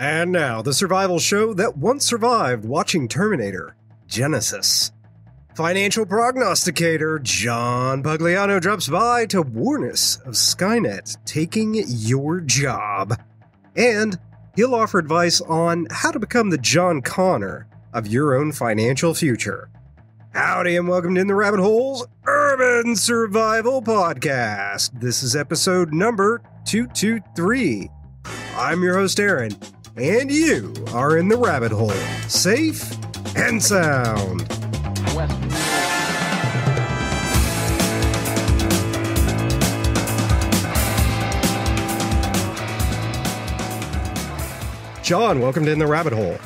And now, the survival show that once survived watching Terminator, Genesis. Financial prognosticator John Pugliano drops by to warn us of Skynet taking your job. And he'll offer advice on how to become the John Connor of your own financial future. Howdy and welcome to In the Rabbit Hole's Urban Survival Podcast. This is episode number 223. I'm your host, Aaron, and you are in the rabbit hole, safe and sound. John, welcome to In the Rabbit Hole.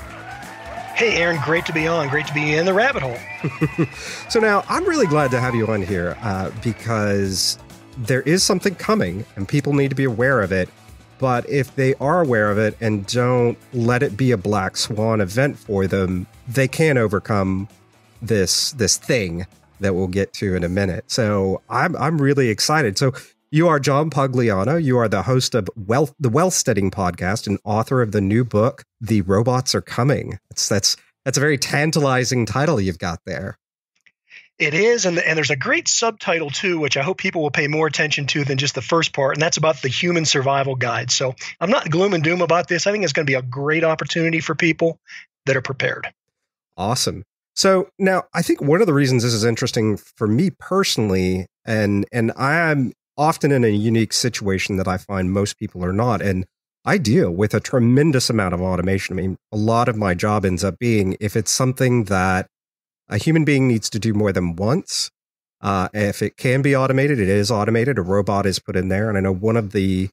Hey, Aaron, great to be on. Great to be in the rabbit hole. So now, I'm really glad to have you on here because there is something coming and people need to be aware of it. But if they are aware of it and don't let it be a black swan event for them, they can overcome this thing that we'll get to in a minute. So I'm really excited. So you are John Pugliano. You are the host of the Wealth Steading podcast and author of the new book, The Robots Are Coming. That's a very tantalizing title you've got there. It is, and there's a great subtitle, too, which I hope people will pay more attention to than just the first part, and that's about the human survival guide. So I'm not gloom and doom about this. I think it's going to be a great opportunity for people that are prepared. Awesome. So now, I think one of the reasons this is interesting for me personally, and I am often in a unique situation that I find most people are not, and I deal with a tremendous amount of automation. I mean, a lot of my job ends up being, if it's something that a human being needs to do more than once. If it can be automated, it is automated. A robot is put in there. And I know one of the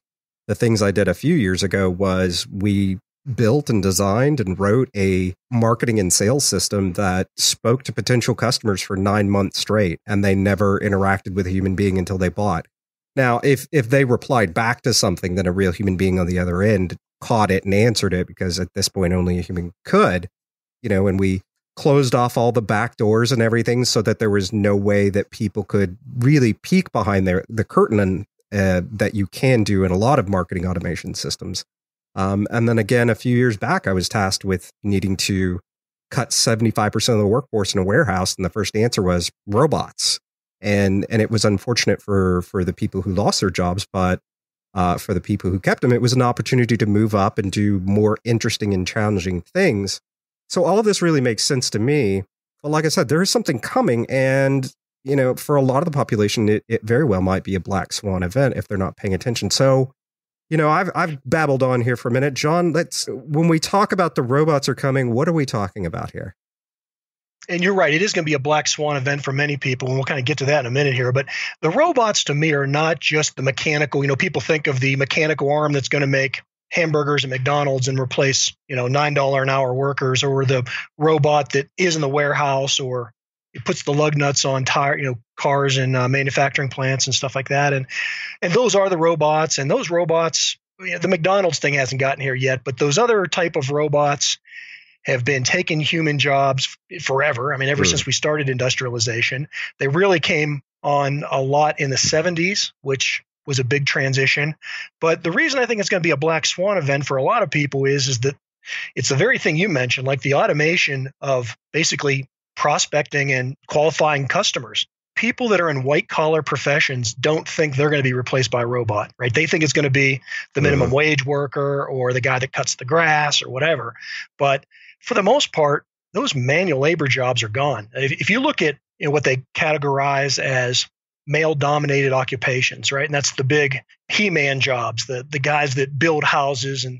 things I did a few years ago was we built and designed and wrote a marketing and sales system that spoke to potential customers for 9 months straight, and they never interacted with a human being until they bought. Now, if they replied back to something, then a real human being on the other end caught it and answered it, because at this point only a human could, and we closed off all the back doors and everything so that there was no way that people could really peek behind the curtain that you can do in a lot of marketing automation systems. And then again, a few years back, I was tasked with needing to cut 75% of the workforce in a warehouse. And the first answer was robots. And it was unfortunate for the people who lost their jobs, but for the people who kept them, it was an opportunity to move up and do more interesting and challenging things. So all of this really makes sense to me. But like I said, there is something coming. And, for a lot of the population, it very well might be a black swan event if they're not paying attention. So, I've babbled on here for a minute. John, when we talk about the robots are coming, what are we talking about here? And you're right. It is going to be a black swan event for many people. And we'll kind of get to that in a minute here. But the robots to me are not just the mechanical. People think of the mechanical arm that's going to make hamburgers at McDonald's and replace, $9 an hour workers, or the robot that is in the warehouse, or it puts the lug nuts on cars and manufacturing plants and stuff like that. And those are the robots. And those robots, the McDonald's thing hasn't gotten here yet, but those other type of robots have been taking human jobs forever. I mean, ever since we started industrialization. They really came on a lot in the 70s, which was a big transition. But the reason I think it's going to be a black swan event for a lot of people is that it's the very thing you mentioned, like the automation of basically prospecting and qualifying customers. People that are in white collar professions don't think they're going to be replaced by a robot, right? They think it's going to be the minimum wage worker or the guy that cuts the grass or whatever. But for the most part, those manual labor jobs are gone. If you look at what they categorize as male-dominated occupations, right? And that's the big he-man jobs, the guys that build houses and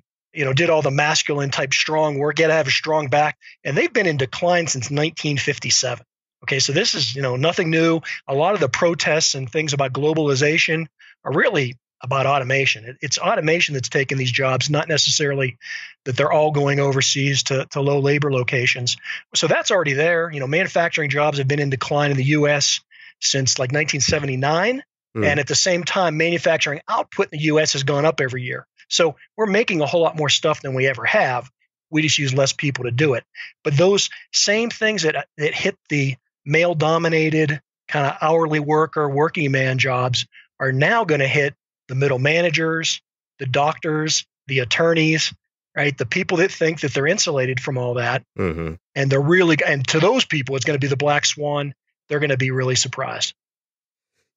did all the masculine type strong work. You got to have a strong back, and they've been in decline since 1957. Okay, so this is nothing new. A lot of the protests and things about globalization are really about automation. It's automation that's taken these jobs, not necessarily that they're all going overseas to low labor locations. So that's already there. Manufacturing jobs have been in decline in the U.S. since like 1979. And at the same time, manufacturing output in the U.S. has gone up every year. So we're making a whole lot more stuff than we ever have. We just use less people to do it. But those same things that hit the male-dominated kind of hourly worker, working man jobs are now going to hit the middle managers, the doctors, the attorneys, right? The people that think that they're insulated from all that, Mm-hmm. and they're really, and to those people, it's going to be the black swan. They're going to be really surprised.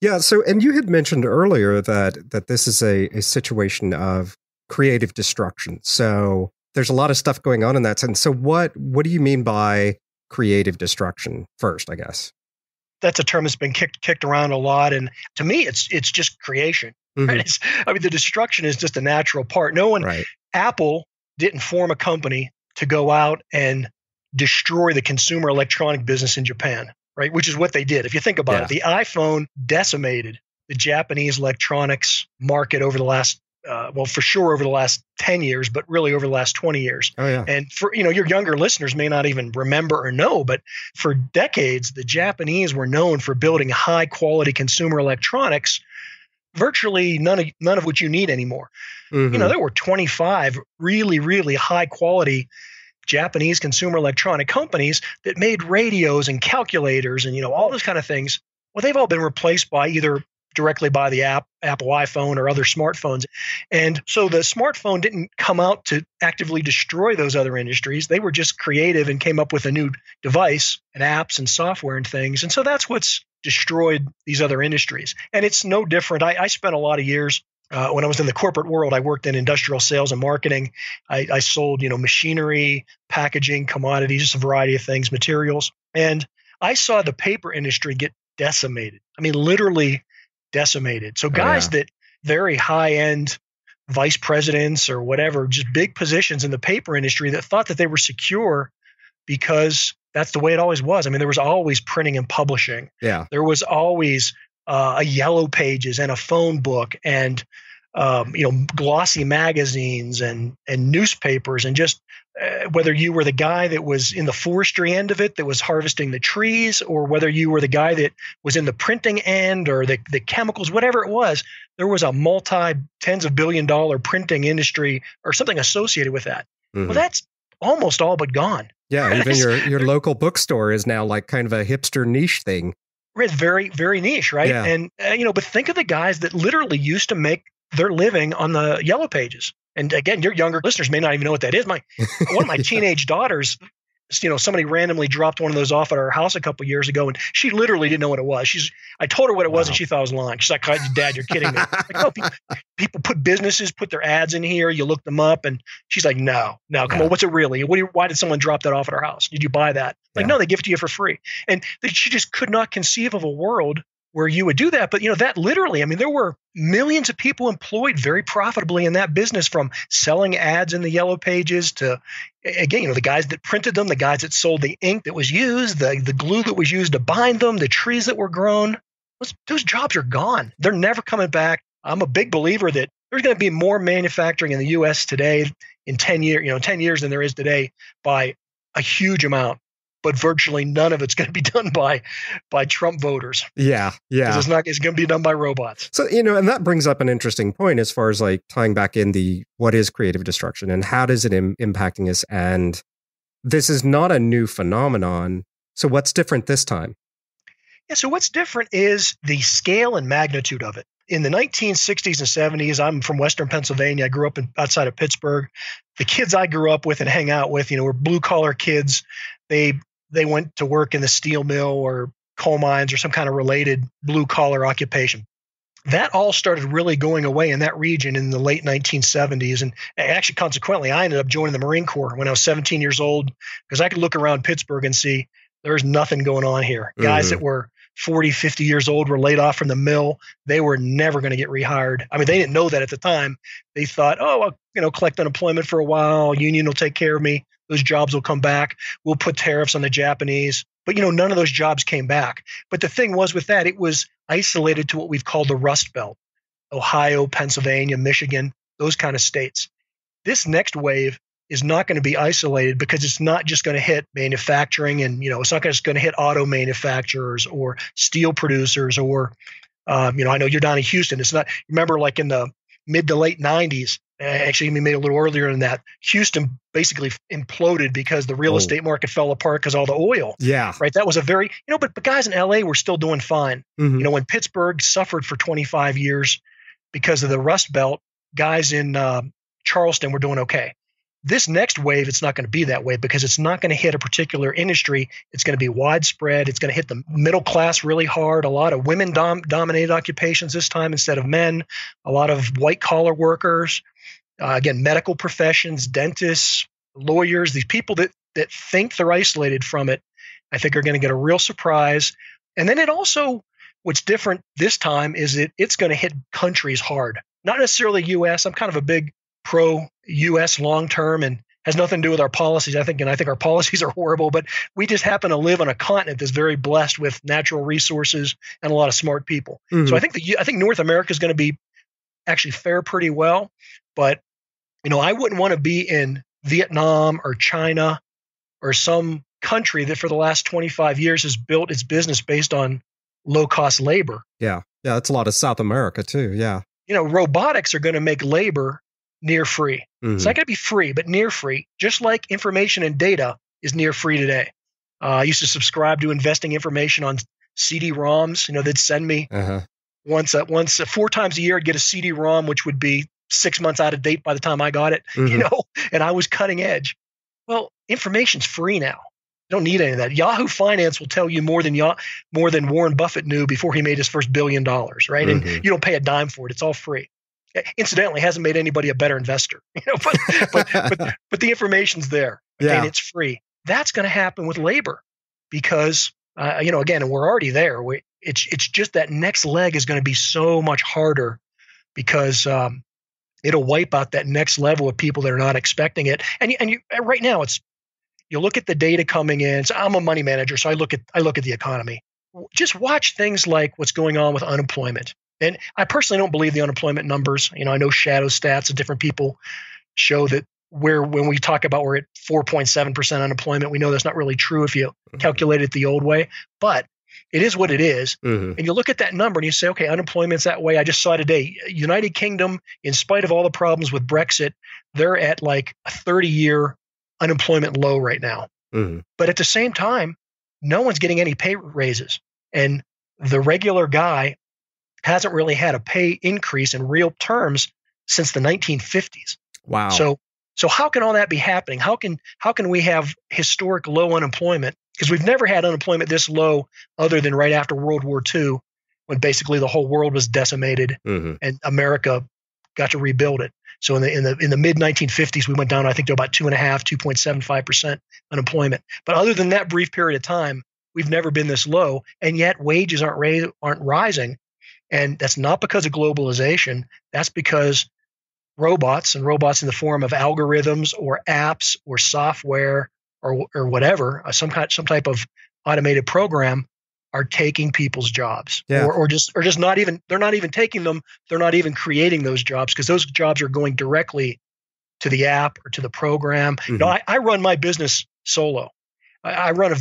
Yeah. So, and you had mentioned earlier that this is a situation of creative destruction. So there's a lot of stuff going on in that sense. So what do you mean by creative destruction first, I guess? That's a term that's been kicked around a lot. And to me, it's just creation. Mm-hmm. Right? I mean, the destruction is just a natural part. No one, right. Apple didn't form a company to go out and destroy the consumer electronic business in Japan, right? Which is what they did. If you think about it, the iPhone decimated the Japanese electronics market over the last, for sure over the last 10 years, but really over the last 20 years. Oh, yeah. And for, your younger listeners may not even remember or know, but for decades, the Japanese were known for building high quality consumer electronics, virtually none of which you need anymore. Mm-hmm. There were 25 really, really high quality Japanese consumer electronic companies that made radios and calculators and, all those kind of things. Well, they've all been replaced by either directly by the Apple iPhone or other smartphones. And so the smartphone didn't come out to actively destroy those other industries. They were just creative and came up with a new device and apps and software and things. And so that's what's destroyed these other industries. And it's no different. I spent a lot of years when I was in the corporate world. I worked in industrial sales and marketing. I sold, machinery, packaging, commodities, just a variety of things, materials. And I saw the paper industry get decimated. I mean, literally decimated. So guys that very high-end vice presidents or whatever, just big positions in the paper industry that thought that they were secure because that's the way it always was. I mean, there was always printing and publishing. Yeah. There was always a yellow pages and a phone book and glossy magazines and newspapers, and just whether you were the guy that was in the forestry end of it that was harvesting the trees, or whether you were the guy that was in the printing end or the chemicals, whatever it was, there was a multi-tens of $billion printing industry or something associated with that. Mm-hmm. Well, that's almost all but gone. Yeah, even your local bookstore is now like kind of a hipster niche thing. It's very, very niche, right? Yeah. And but think of the guys that literally used to make their living on the yellow pages. And again, your younger listeners may not even know what that is. One of my teenage daughters, somebody randomly dropped one of those off at our house a couple of years ago, and she literally didn't know what it was. I told her what it was, and she thought I was lying. She's like, "Dad, you're kidding me." Like, no, people put their ads in here. You look them up, and she's like, "No, come on, what's it really? Why did someone drop that off at our house? Did you buy that?" Like, no, they give it to you for free. And she just could not conceive of a world where you would do that. But, that literally, I mean, there were millions of people employed very profitably in that business, from selling ads in the yellow pages to, again, the guys that printed them, the guys that sold the ink that was used, the glue that was used to bind them, the trees that were grown. Those jobs are gone. They're never coming back. I'm a big believer that there's going to be more manufacturing in the U.S. today in 10 years than there is today by a huge amount. But virtually none of it's going to be done by Trump voters. Yeah. It's going to be done by robots. So, and that brings up an interesting point as far as like tying back in what is creative destruction and how does it impacting us? And this is not a new phenomenon. So what's different this time? Yeah. So what's different is the scale and magnitude of it. In the 1960s and 70s, I'm from Western Pennsylvania. I grew up outside of Pittsburgh. The kids I grew up with and hang out with, were blue collar kids. They went to work in the steel mill or coal mines or some kind of related blue collar occupation. That all started really going away in that region in the late 1970s. And actually, consequently, I ended up joining the Marine Corps when I was 17 years old, because I could look around Pittsburgh and see there's nothing going on here. Mm-hmm. Guys that were 40, 50 years old were laid off from the mill. They were never going to get rehired. I mean, they didn't know that at the time. They thought, I'll collect unemployment for a while. Union will take care of me. Those jobs will come back. We'll put tariffs on the Japanese. But, none of those jobs came back. But the thing was with that, it was isolated to what we've called the Rust Belt, Ohio, Pennsylvania, Michigan, those kind of states. This next wave is not going to be isolated, because it's not just going to hit manufacturing, and, it's not just going to hit auto manufacturers or steel producers or, I know you're down in Houston. It's not, remember, like in the mid to late 90s, actually maybe a little earlier than that, Houston basically imploded because the real estate market fell apart because all the oil. Yeah. Right. That was a very, but guys in LA were still doing fine. Mm-hmm. When Pittsburgh suffered for 25 years because of the Rust Belt, guys in Charleston were doing okay. This next wave, it's not going to be that way because it's not going to hit a particular industry. It's going to be widespread. It's going to hit the middle class really hard. A lot of women dominated occupations this time instead of men. A lot of white collar workers. Again, medical professions, dentists, lawyers, these people that think they're isolated from it, I think are going to get a real surprise. And then it also, what's different this time is it's going to hit countries hard. Not necessarily U.S. I'm kind of a big pro-U.S. long-term and has nothing to do with our policies. I think our policies are horrible, but we just happen to live on a continent that's very blessed with natural resources and a lot of smart people. Mm-hmm. So I think North America is going to be actually fare pretty well, but I wouldn't want to be in Vietnam or China or some country that for the last 25 years has built its business based on low-cost labor. Yeah, that's a lot of South America too. Yeah. Robotics are going to make labor near free. Mm-hmm. It's not going to be free, but near free, just like information and data is near free today. I used to subscribe to investing information on CD-ROMs. They'd send me once 4 times a year, I'd get a CD-ROM, which would be 6 months out of date by the time I got it, and I was cutting edge. Well, information's free now. You don't need any of that. Yahoo Finance will tell you more than Warren Buffett knew before he made his first $1 billion, right? Mm-hmm. And you don't pay a dime for it. It's all free. Incidentally, hasn't made anybody a better investor, but the information's there. Okay, and it's free. That's going to happen with labor because, again, and we're already there. It's just that next leg is going to be so much harder because it'll wipe out that next level of people that are not expecting it. And right now, you look at the data coming in. So I'm a money manager, so I look at the economy. Just watch things like what's going on with unemployment. And I personally don't believe the unemployment numbers. I know shadow stats of different people show that when we talk about we're at 4.7% unemployment, we know that's not really true if you calculate it the old way. But it is what it is. Mm-hmm. And you look at that number and you say, okay, unemployment's that way. I just saw today, United Kingdom, in spite of all the problems with Brexit, they're at like a 30-year unemployment low right now. Mm-hmm. But at the same time, no one's getting any pay raises. And the regular guy hasn't really had a pay increase in real terms since the 1950s. Wow. So how can all that be happening? How can we have historic low unemployment? Because we've never had unemployment this low other than right after World War II, when basically the whole world was decimated and America got to rebuild it. So in the mid 1950s, we went down, I think, to about 2.75% unemployment. But other than that brief period of time, we've never been this low, and yet wages aren't rising. And that's not because of globalization. That's because robots in the form of algorithms or apps or software or whatever, some type of automated program are taking people's jobs, or just not even, they're not even taking them. They're not even creating those jobs because those jobs are going directly to the app or to the program. Mm-hmm. I run my business solo. I run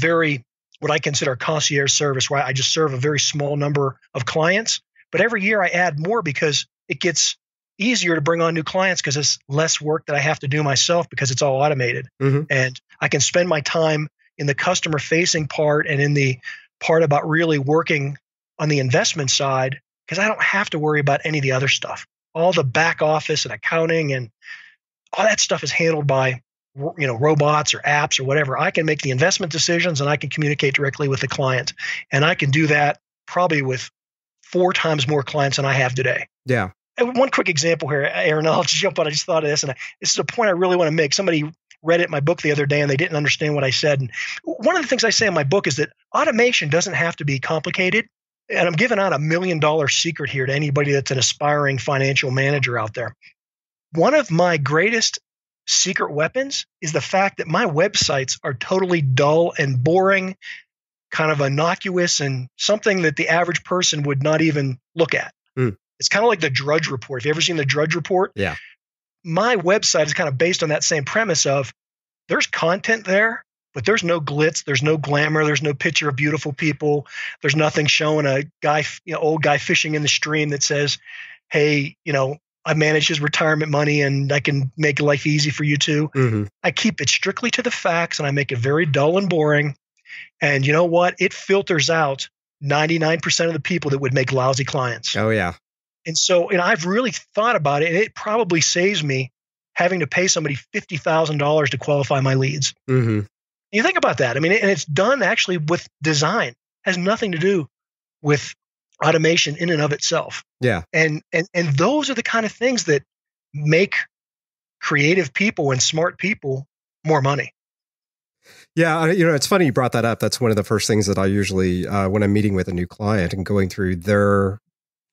what I consider a concierge service where I just serve a very small number of clients. But every year I add more because it gets easier to bring on new clients because it's less work that I have to do myself because it's all automated. Mm-hmm. And I can spend my time in the customer facing part and in the part about really working on the investment side because I don't have to worry about any of the other stuff. All the back office and accounting and all that stuff is handled by robots or apps or whatever. I can make the investment decisions and I can communicate directly with the client. And I can do that probably with 4 times more clients than I have today. Yeah. And one quick example here, Aaron, I'll just jump on. I just thought of this, and this is a point I really want to make. Somebody read it in my book the other day, and they didn't understand what I said. And one of the things I say in my book is that automation doesn't have to be complicated. And I'm giving out $1 million secret here to anybody that's an aspiring financial manager out there. One of my greatest secret weapons is the fact that my websites are totally dull and boring, kind of innocuous, and something that the average person would not even look at. Mm. It's kind of like the Drudge Report. Have you ever seen the Drudge Report? Yeah. My website is kind of based on that same premise of there's content there, but there's no glitz, there's no glamour, there's no picture of beautiful people. There's nothing showing a guy, old guy fishing in the stream that says, hey, I manage his retirement money and I can make life easy for you too. Mm-hmm. I keep it strictly to the facts and I make it very dull and boring. And you know what? It filters out 99% of the people that would make lousy clients. Oh, yeah. And so, I've really thought about it, and it probably saves me having to pay somebody $50,000 to qualify my leads. Mm-hmm. You think about that. I mean, and it's done actually with design. It has nothing to do with automation in and of itself. Yeah. And those are the kind of things that make creative people and smart people more money. Yeah, it's funny you brought that up. That's one of the first things that I usually, when I'm meeting with a new client and going through their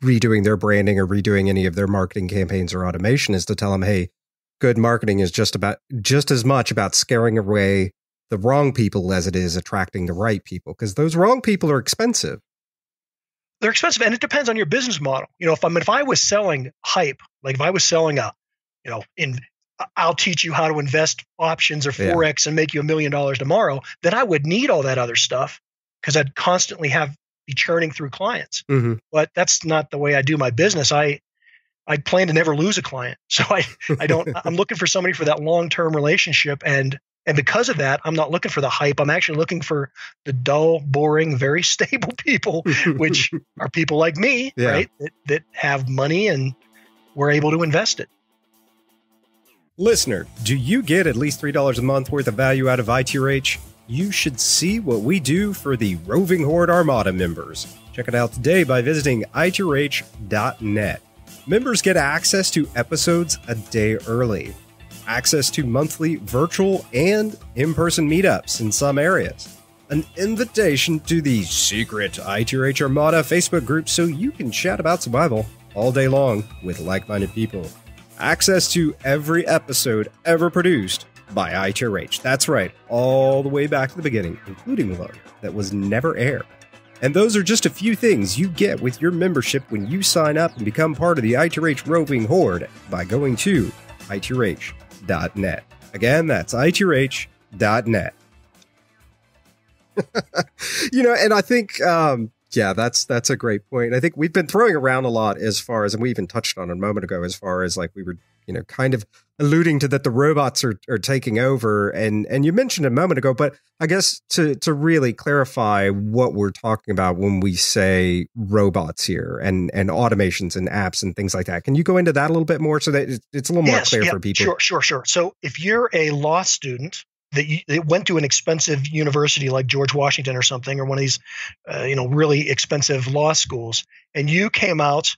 redoing their branding or redoing any of their marketing campaigns or automation, is to tell them, hey, good marketing is just as much about scaring away the wrong people as it is attracting the right people, because those wrong people are expensive. They're expensive, and it depends on your business model. If I was selling hype, like if I was selling I'll teach you how to invest options or Forex and make you $1 million tomorrow, then I would need all that other stuff because I'd constantly be churning through clients. Mm-hmm. But that's not the way I do my business. I plan to never lose a client. So I don't, I'm looking for somebody for that long-term relationship. And because of that, I'm not looking for the hype. I'm actually looking for the dull, boring, very stable people, which are people like me, right? That have money and we're able to invest it. Listener, do you get at least $3 a month worth of value out of ITRH? You should see what we do for the Roving Horde Armada members. Check it out today by visiting itrh.net. Members get access to episodes a day early, access to monthly virtual and in-person meetups in some areas, an invitation to the secret ITRH Armada Facebook group so you can chat about survival all day long with like-minded people. Access to every episode ever produced by ITRH. That's right, all the way back to the beginning, including one that was never aired. And those are just a few things you get with your membership when you sign up and become part of the ITRH Roving Horde by going to itrh.net. Again, that's itrh.net. And I think... that's a great point. I think we've been throwing around a lot as far as, and we even touched on it a moment ago, as far as like we were, kind of alluding to that the robots are taking over. And you mentioned a moment ago, but I guess to really clarify what we're talking about when we say robots here and automations and apps and things like that. Can you go into that a little bit more so that it's a little more clear for people? Sure. So if you're a law student that went to an expensive university like George Washington or something, or one of these, really expensive law schools, and you came out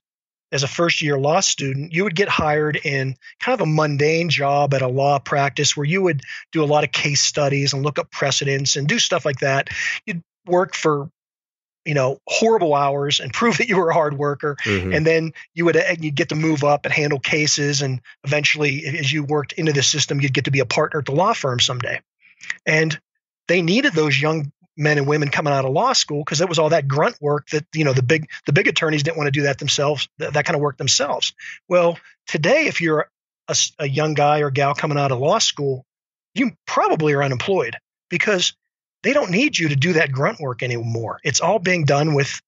as a first-year law student, you would get hired in kind of a mundane job at a law practice where you would do a lot of case studies and look up precedents and do stuff like that. You'd work for horrible hours and prove that you were a hard worker. Mm-hmm. And then you'd get to move up and handle cases. And eventually, as you worked into the system, you'd get to be a partner at the law firm someday. And they needed those young men and women coming out of law school because it was all that grunt work that, the big attorneys didn't want to do that themselves, that kind of work themselves. Well, today, if you're a young guy or gal coming out of law school, you probably are unemployed because they don't need you to do that grunt work anymore. It's all being done with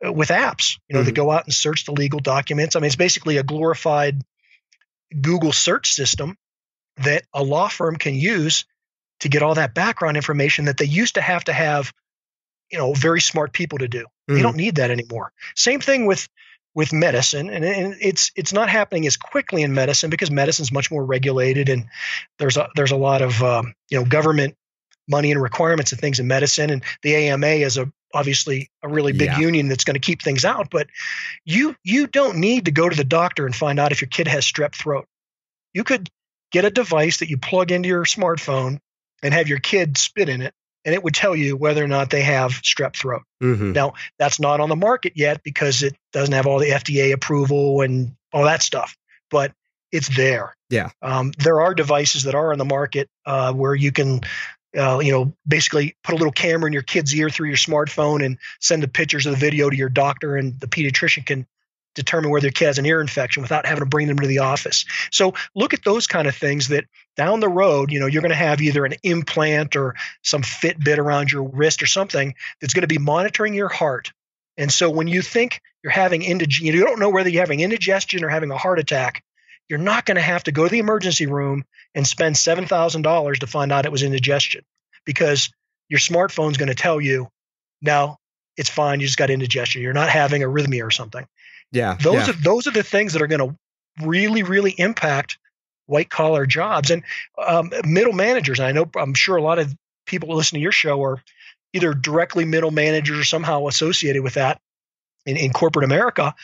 apps, that go out and search the legal documents. I mean, it's basically a glorified Google search system that a law firm can use to get all that background information that they used to have, very smart people to do. Mm-hmm. They don't need that anymore. Same thing with medicine, and it's not happening as quickly in medicine because medicine's much more regulated, and there's a lot of government money and requirements and things in medicine, and the AMA is obviously a really big union that's going to keep things out. But you don't need to go to the doctor and find out if your kid has strep throat. You could get a device that you plug into your smartphone and have your kid spit in it, and it would tell you whether or not they have strep throat. Mm-hmm. Now, that's not on the market yet because it doesn't have all the FDA approval and all that stuff, but it's there. Yeah. There are devices that are on the market where you can basically put a little camera in your kid's ear through your smartphone and send the pictures of the video to your doctor, and the pediatrician can determine whether your kid has an ear infection without having to bring them to the office. So look at those kind of things that down the road, you're going to have either an implant or some Fitbit around your wrist or something that's going to be monitoring your heart. And so when you think you're having indigestion, you don't know whether you're having indigestion or having a heart attack, you're not going to have to go to the emergency room and spend $7,000 to find out it was indigestion, because your smartphone's going to tell you, no, it's fine. You just got indigestion. You're not having arrhythmia or something. Yeah. Those are the things that are going to really, really impact white collar jobs and middle managers. And I'm sure a lot of people who listen to your show are either directly middle managers or somehow associated with that in corporate America.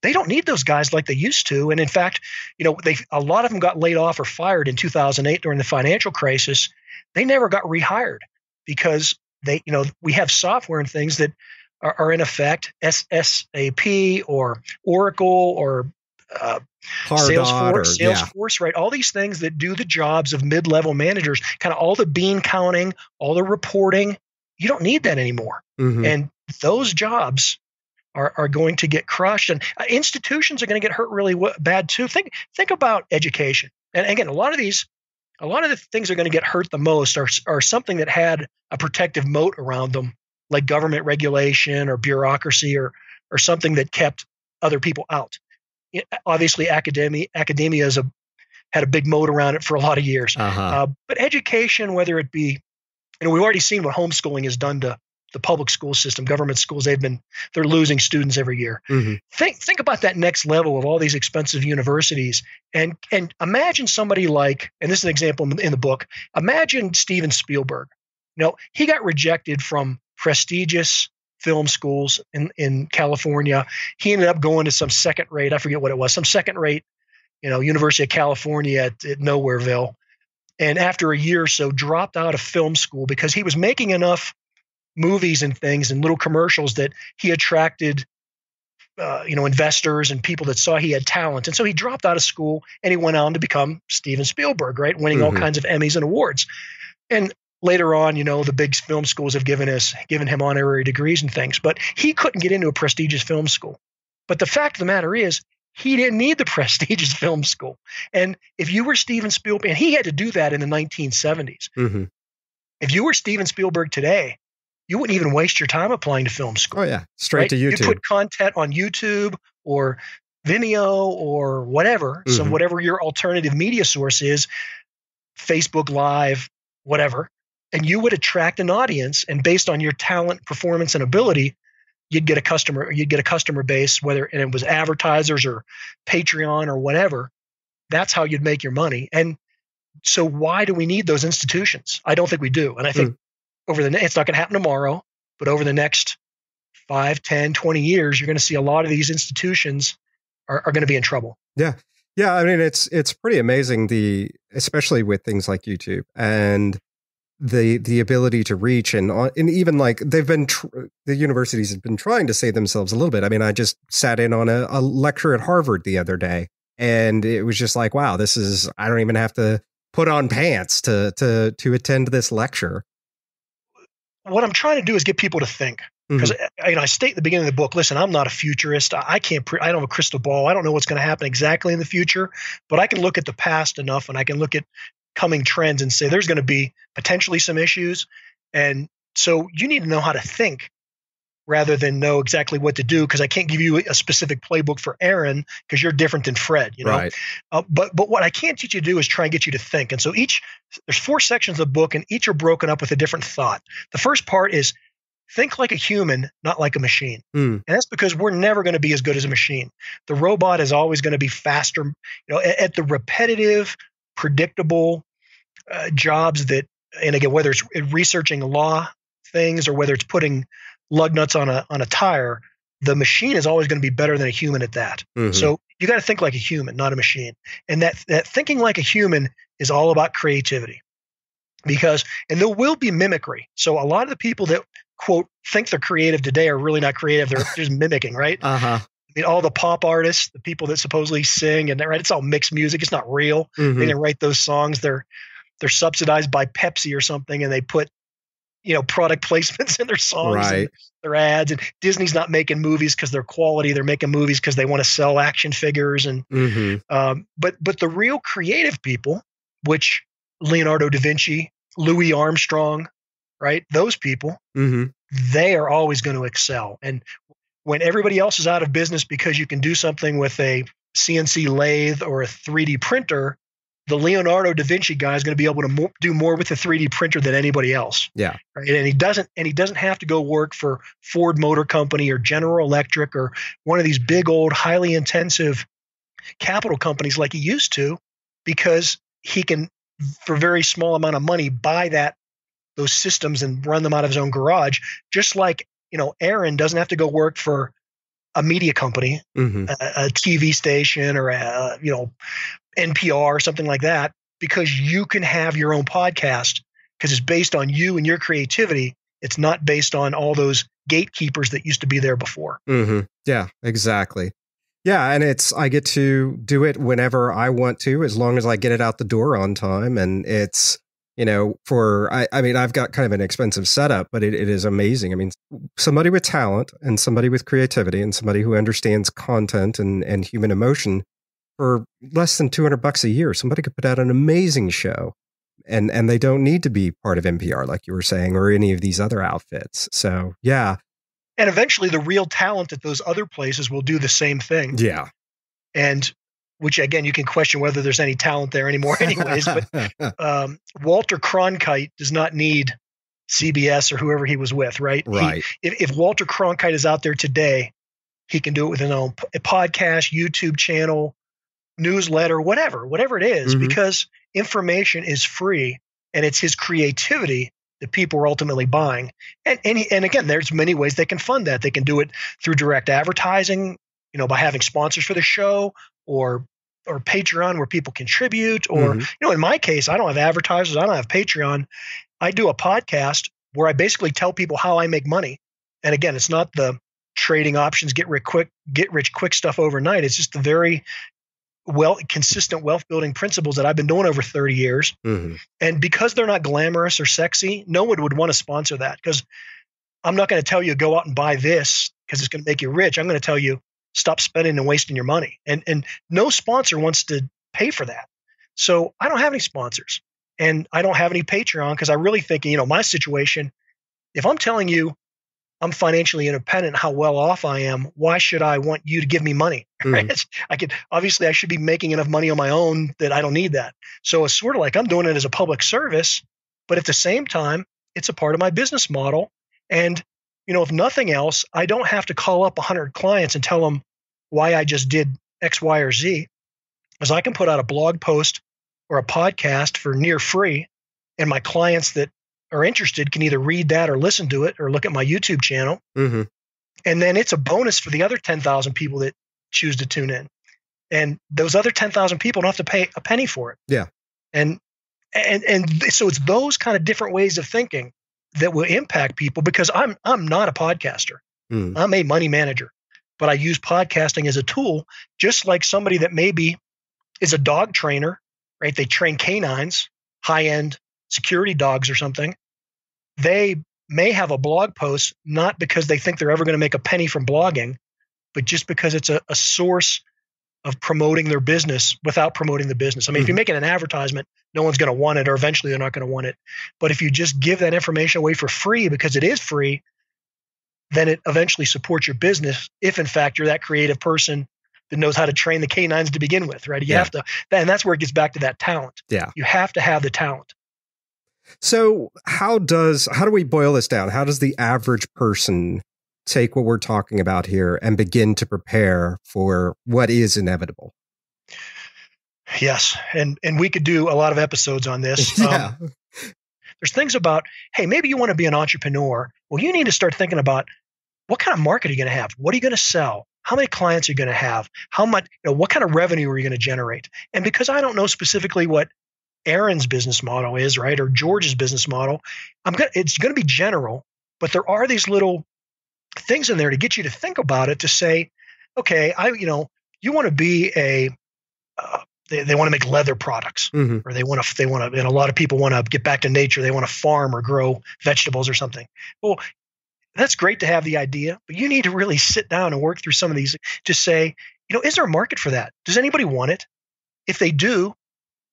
They don't need those guys like they used to. And in fact, a lot of them got laid off or fired in 2008 during the financial crisis. They never got rehired because we have software and things that are in effect, SAP or Oracle or Salesforce, right? All these things that do the jobs of mid-level managers, kind of all the bean counting, all the reporting. You don't need that anymore. Mm-hmm. And those jobs are going to get crushed, and institutions are going to get hurt really bad too. Think about education. And again, a lot of the things that are going to get hurt the most are something that had a protective moat around them, like government regulation or bureaucracy or something that kept other people out. Obviously, academia had a big moat around it for a lot of years. Uh-huh. But education, whether it be, we've already seen what homeschooling has done to the public school system, government schools. They're losing students every year. Mm-hmm. Think about that next level of all these expensive universities, and imagine somebody like, and this is an example in the book. Imagine Steven Spielberg. He got rejected from prestigious film schools in California. He ended up going to some second-rate, I forget what it was, some second-rate, University of California at Nowhereville. And after a year or so, dropped out of film school because he was making enough movies and things and little commercials that he attracted, investors and people that saw he had talent. And so he dropped out of school and he went on to become Steven Spielberg, right? Winning all kinds of Emmys and awards. And later on, the big film schools have given him honorary degrees and things, but he couldn't get into a prestigious film school. But the fact of the matter is, he didn't need the prestigious film school. And if you were Steven Spielberg, and he had to do that in the 1970s. Mm-hmm. If you were Steven Spielberg today, you wouldn't even waste your time applying to film school. Oh yeah, straight to YouTube. You put content on YouTube or Vimeo or whatever. Mm-hmm. So whatever your alternative media source is, Facebook Live, whatever, and you would attract an audience. And based on your talent, performance, and ability, you'd get a customer base, and it was advertisers or Patreon or whatever. That's how you'd make your money. And so why do we need those institutions? I don't think we do. And I think it's not going to happen tomorrow, but over the next 5, 10, 20 years, you're going to see a lot of these institutions are going to be in trouble. Yeah. Yeah. I mean, it's pretty amazing, especially with things like YouTube and the ability to reach and even like the universities have been trying to save themselves a little bit. I mean, I just sat in on a lecture at Harvard the other day, and it was just like, wow, I don't even have to put on pants to attend this lecture. What I'm trying to do is get people to think, because I state at the beginning of the book, listen, I'm not a futurist. I don't have a crystal ball. I don't know what's going to happen exactly in the future, but I can look at the past enough, and I can look at coming trends and say there's going to be potentially some issues. And so you need to know how to think rather than know exactly what to do, because I can't give you a specific playbook for Aaron because you're different than Fred, Right. But what I can teach you to do is try and get you to think. And so there's 4 sections of the book, and each are broken up with a different thought. The first part is think like a human, not like a machine. And that's because we're never going to be as good as a machine. The robot is always going to be faster, at the repetitive, predictable jobs that, and again, whether it's researching law things or whether it's putting lug nuts on a tire, the machine is always going to be better than a human at that. Mm-hmm. So you got to think like a human, not a machine. And that thinking like a human is all about creativity, and there will be mimicry. So a lot of the people that quote think they're creative today are really not creative. They're just mimicking, right? Uh-huh. I mean, all the pop artists, the people that supposedly sing, and right, it's all mixed music. It's not real. Mm-hmm. They didn't write those songs. They're subsidized by Pepsi or something, and they put product placements in their songs, right, and their ads. And Disney's not making movies because they're quality. They're making movies because they want to sell action figures. And but the real creative people, which Leonardo da Vinci, Louis Armstrong, right? Those people, they are always going to excel. And when everybody else is out of business because you can do something with a CNC lathe or a 3D printer, the Leonardo da Vinci guy is going to be able to do more with a 3D printer than anybody else. Yeah. Right? And he doesn't have to go work for Ford Motor Company or General Electric or one of these big old highly intensive capital companies like he used to. because he can, for a very small amount of money, buy those systems and run them out of his own garage. Just like, Aaron doesn't have to go work for a media company, a TV station, or NPR or something like that, because you can have your own podcast because it's based on you and your creativity. It's not based on all those gatekeepers that used to be there before. Yeah, exactly. Yeah, and I get to do it whenever I want to, as long as I get it out the door on time. And it's, I've got kind of an expensive setup, but it is amazing. I mean, somebody with talent and somebody with creativity and somebody who understands content and human emotion, for less than $200 a year, somebody could put out an amazing show. And they don't need to be part of NPR, like you were saying, or any of these other outfits. So, yeah. And eventually the real talent at those other places will do the same thing. Yeah. And which, again, you can question whether there's any talent there anymore anyways. But Walter Cronkite does not need CBS or whoever he was with, right? Right. If Walter Cronkite is out there today, he can do it with his own podcast, YouTube channel, newsletter, whatever it is, because information is free and it's his creativity that people are ultimately buying. And again, there's many ways they can fund that. They can do it through direct advertising, by having sponsors for the show, or Patreon where people contribute, or, in my case, I don't have advertisers. I don't have Patreon. I do a podcast where I basically tell people how I make money. And again, it's not the trading options, get rich quick stuff overnight. It's just the very consistent wealth building principles that I've been doing over 30 years. And because they're not glamorous or sexy, no one would want to sponsor that, because I'm not going to tell you go out and buy this because it's going to make you rich. I'm going to tell you stop spending and wasting your money. And no sponsor wants to pay for that. So I don't have any sponsors, and I don't have any Patreon, because I really think, my situation, if I'm telling you I'm financially independent, how well off I am, why should I want you to give me money? Right? I should be making enough money on my own that I don't need that. So it's sort of like I'm doing it as a public service, but at the same time, it's a part of my business model. And, if nothing else, I don't have to call up 100 clients and tell them why I just did X, Y, or Z, because I can put out a blog post or a podcast for near free, and my clients that are interested can either read that or listen to it or look at my YouTube channel. And then it's a bonus for the other 10,000 people that choose to tune in. And those other 10,000 people don't have to pay a penny for it. Yeah. And so it's those kind of different ways of thinking that will impact people, because I'm not a podcaster. I'm a money manager, but I use podcasting as a tool, just like somebody that maybe is a dog trainer, right? They train canines, high-end security dogs or something. They may have a blog post, not because they think they're ever going to make a penny from blogging, but just because it's a source of promoting their business without promoting the business. I mean, if you're making an advertisement, no one's going to want it, or eventually they're not going to want it. But if you just give that information away for free, because it is free, then it eventually supports your business, if in fact you're that creative person that knows how to train the canines to begin with, right? You have to, and that's where it gets back to that talent. Yeah. You have to have the talent. So how do we boil this down? How does the average person take what we're talking about here and begin to prepare for what is inevitable? Yes. And we could do a lot of episodes on this. There's things about, hey, maybe you want to be an entrepreneur. Well, you need to start thinking about what kind of market are you going to have? What are you going to sell? How many clients are you going to have? How much, what kind of revenue are you going to generate? And because I don't know specifically what Aaron's business model is, right, or George's business model, it's going to be general, but there are these little things in there to get you to think about it, to say, okay, you want to be they want to make leather products, or they want to, and a lot of people want to get back to nature. They want to farm or grow vegetables or something. Well, that's great to have the idea, but you need to really sit down and work through some of these to say, is there a market for that? Does anybody want it? If they do,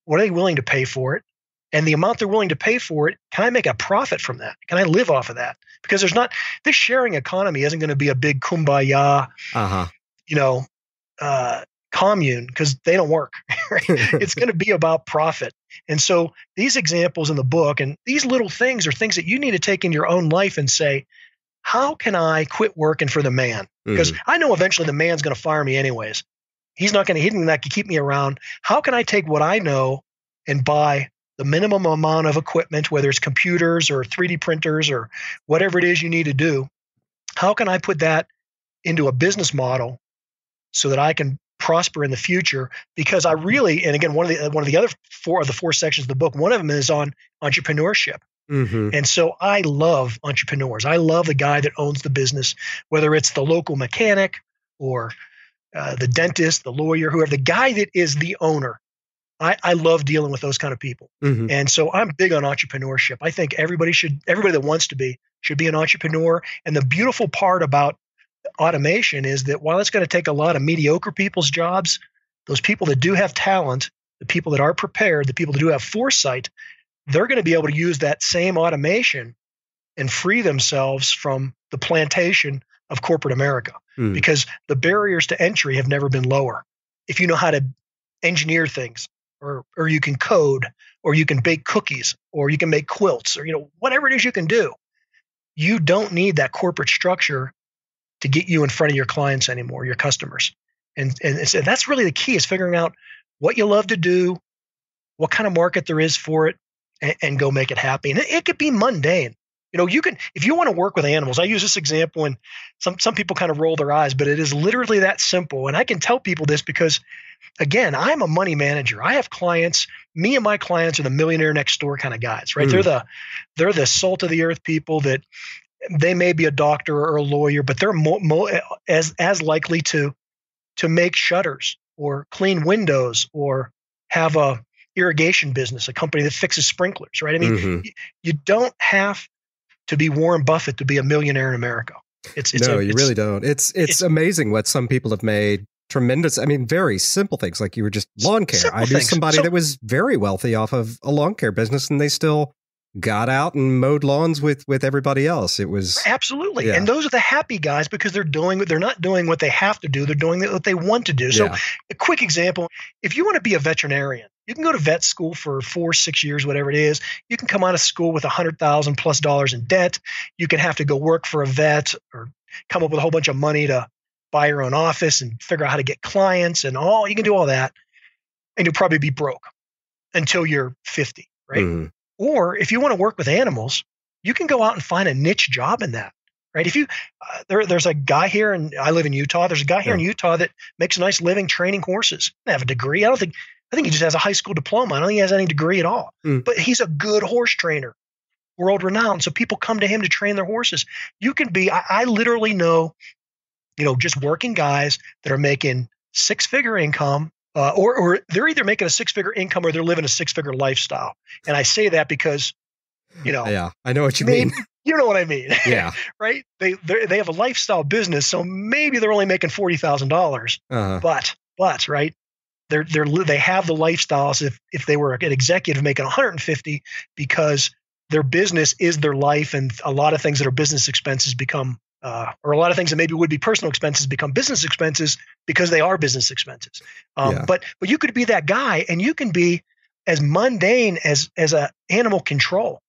what are they willing to pay for it? And the amount they're willing to pay for it, can I make a profit from that? Can I live off of that? Because this sharing economy isn't going to be a big kumbaya, commune, because they don't work. Right? It's going to be about profit. And so these examples in the book and these little things are things that you need to take in your own life and say, how can I quit working for the man? Because I know eventually the man's going to fire me anyways. He's not going to keep me around. How can I take what I know and buy the minimum amount of equipment, whether it's computers or 3D printers or whatever it is you need to do? How can I put that into a business model so that I can prosper in the future? Because I really, and again, one of the other four sections of the book, one of them is on entrepreneurship. Mm-hmm. And so I love entrepreneurs. I love the guy that owns the business, whether it's the local mechanic or the dentist, the lawyer, whoever, the guy that is the owner. I love dealing with those kind of people. Mm-hmm. And so I'm big on entrepreneurship. I think everybody that wants to be should be an entrepreneur. And the beautiful part about automation is that while it's going to take a lot of mediocre people's jobs, those people that do have talent, the people that are prepared, the people that do have foresight, they're going to be able to use that same automation and free themselves from the plantation of corporate America, because the barriers to entry have never been lower. If you know how to engineer things, or you can code, or you can bake cookies, or you can make quilts, or whatever it is you can do, you don't need that corporate structure to get you in front of your clients anymore, your customers. And so that's really the key, is figuring out what you love to do, what kind of market there is for it, and go make it happen. And it could be mundane. You can, if you want to work with animals, I use this example, and some people kind of roll their eyes, but it is literally that simple. And I can tell people this because, again, I'm a money manager. I have clients. Me and my clients are the millionaire next door kind of guys, right? They're the salt of the earth people that they may be a doctor or a lawyer, but they're as likely to make shutters or clean windows or have a irrigation business, a company that fixes sprinklers, right? I mean, you don't have to be Warren Buffett to be a millionaire in America. You really don't. It's amazing what some people have made. Tremendous. I mean, very simple things like you were just lawn care. I knew somebody that was very wealthy off of a lawn care business, and they still got out and mowed lawns with everybody else. It was absolutely. Yeah. And those are the happy guys, because they're not doing what they have to do. They're doing what they want to do. So a quick example, if you want to be a veterinarian, you can go to vet school for 4-6 years, whatever it is. You can come out of school with $100,000+ in debt. You can have to go work for a vet or come up with a whole bunch of money to buy your own office and figure out how to get clients and all. You can do all that, and you'll probably be broke until you're 50, right? Mm-hmm. Or if you want to work with animals, you can go out and find a niche job in that, right? If you there's a guy here, and I live in Utah. There's a guy here in Utah that makes a nice living training horses. He doesn't have a degree. I think he just has a high school diploma. I don't think he has any degree at all. But he's a good horse trainer, world renowned. So people come to him to train their horses. You can be. I literally know, just working guys that are making 6-figure income. Or they're either making a 6-figure income or they're living a 6-figure lifestyle. And I say that because, yeah, I know what you mean. You know what I mean? Yeah. Right. They have a lifestyle business, so maybe they're only making $40,000. But right, they have the lifestyles. If they were an executive making 150, because their business is their life, and a lot of things that are business expenses become. Or a lot of things that maybe would be personal expenses become business expenses because they are business expenses. But you could be that guy, and you can be as mundane as a animal control,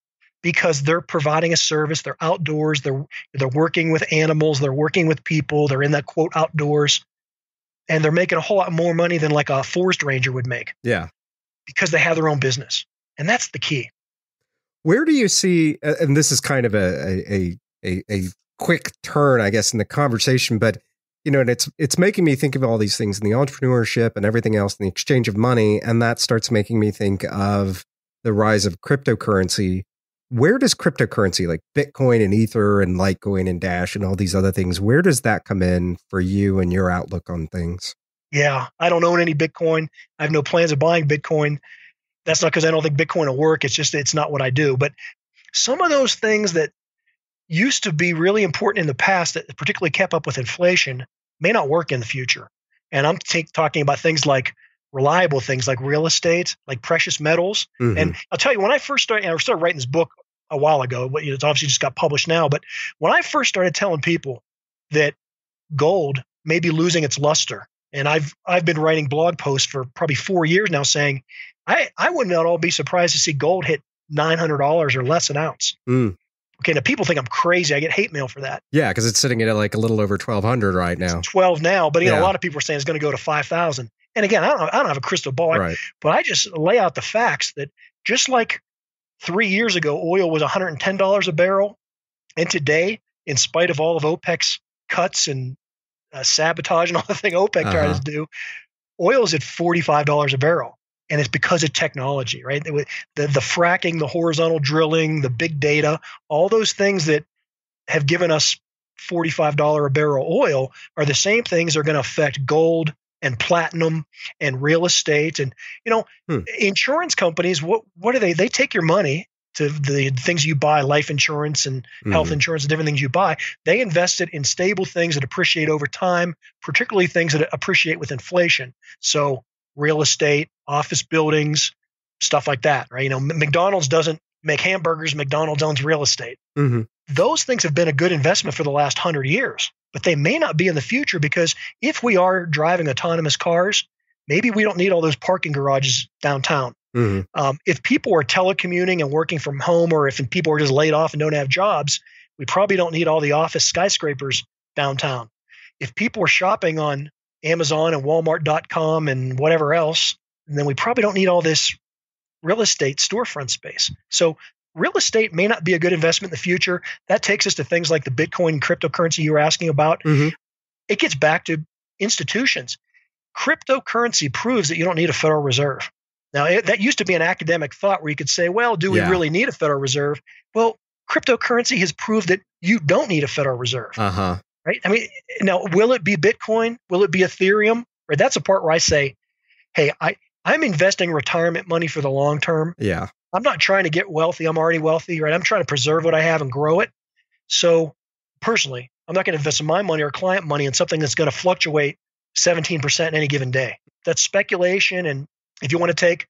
because they're providing a service. They're outdoors. They're working with animals. They're working with people. They're in that quote outdoors, and they're making a whole lot more money than like a forest ranger would make. Yeah, because they have their own business, and that's the key. Where do you see? And this is kind of a quick turn, I guess, in the conversation, but and it's making me think of all these things in the entrepreneurship and everything else in the exchange of money, and that starts making me think of the rise of cryptocurrency. Where does cryptocurrency like Bitcoin and Ether and Litecoin and Dash and all these other things, where does that come in for you and your outlook on things? Yeah, I don't own any Bitcoin. I have no plans of buying Bitcoin. That's not because I don't think Bitcoin will work. It's just it's not what I do. But some of those things that used to be really important in the past, that particularly kept up with inflation, may not work in the future. And I'm talking about things like reliable things like real estate, like precious metals. Mm-hmm. And I'll tell you, when I first started writing this book a while ago, but it's obviously just got published now. But when I first started telling people that gold may be losing its luster, and I've been writing blog posts for probably 4 years now saying I would not all be surprised to see gold hit $900 or less an ounce. Okay, now people think I'm crazy. I get hate mail for that. Yeah, because it's sitting at like a little over 1,200 right now. It's 12 now, but a lot of people are saying it's going to go to 5,000. And again, I don't have a crystal ball, right. But I just lay out the facts that just like 3 years ago, oil was $110 a barrel, and today, in spite of all of OPEC's cuts and sabotage and all the thing OPEC tries to do, oil is at $45 a barrel. And it's because of technology, right? The fracking, the horizontal drilling, the big data, all those things that have given us $45 a barrel oil are the same things that are going to affect gold and platinum and real estate. And, insurance companies, what do they? They take your money to the things you buy, life insurance and health insurance and different things you buy. They invest it in stable things that appreciate over time, particularly things that appreciate with inflation. So real estate, office buildings, stuff like that, right? McDonald's doesn't make hamburgers. McDonald's owns real estate. Those things have been a good investment for the last 100 years, but they may not be in the future, because if we are driving autonomous cars, maybe we don't need all those parking garages downtown. If people are telecommuting and working from home, or if people are just laid off and don't have jobs, we probably don't need all the office skyscrapers downtown. If people are shopping on Amazon and Walmart.com and whatever else, then we probably don't need all this real estate storefront space. So real estate may not be a good investment in the future. That takes us to things like the Bitcoin and cryptocurrency you were asking about. It gets back to institutions. Cryptocurrency proves that you don't need a Federal Reserve. Now, that used to be an academic thought where you could say, well, do we really need a Federal Reserve? Well, cryptocurrency has proved that you don't need a Federal Reserve. Right? I mean, now, will it be Bitcoin? Will it be Ethereum? Right? That's the part where I say, hey, I'm investing retirement money for the long term. Yeah. I'm not trying to get wealthy. I'm already wealthy, right? I'm trying to preserve what I have and grow it. So personally, I'm not going to invest my money or client money in something that's going to fluctuate 17% in any given day. That's speculation. And if you want to take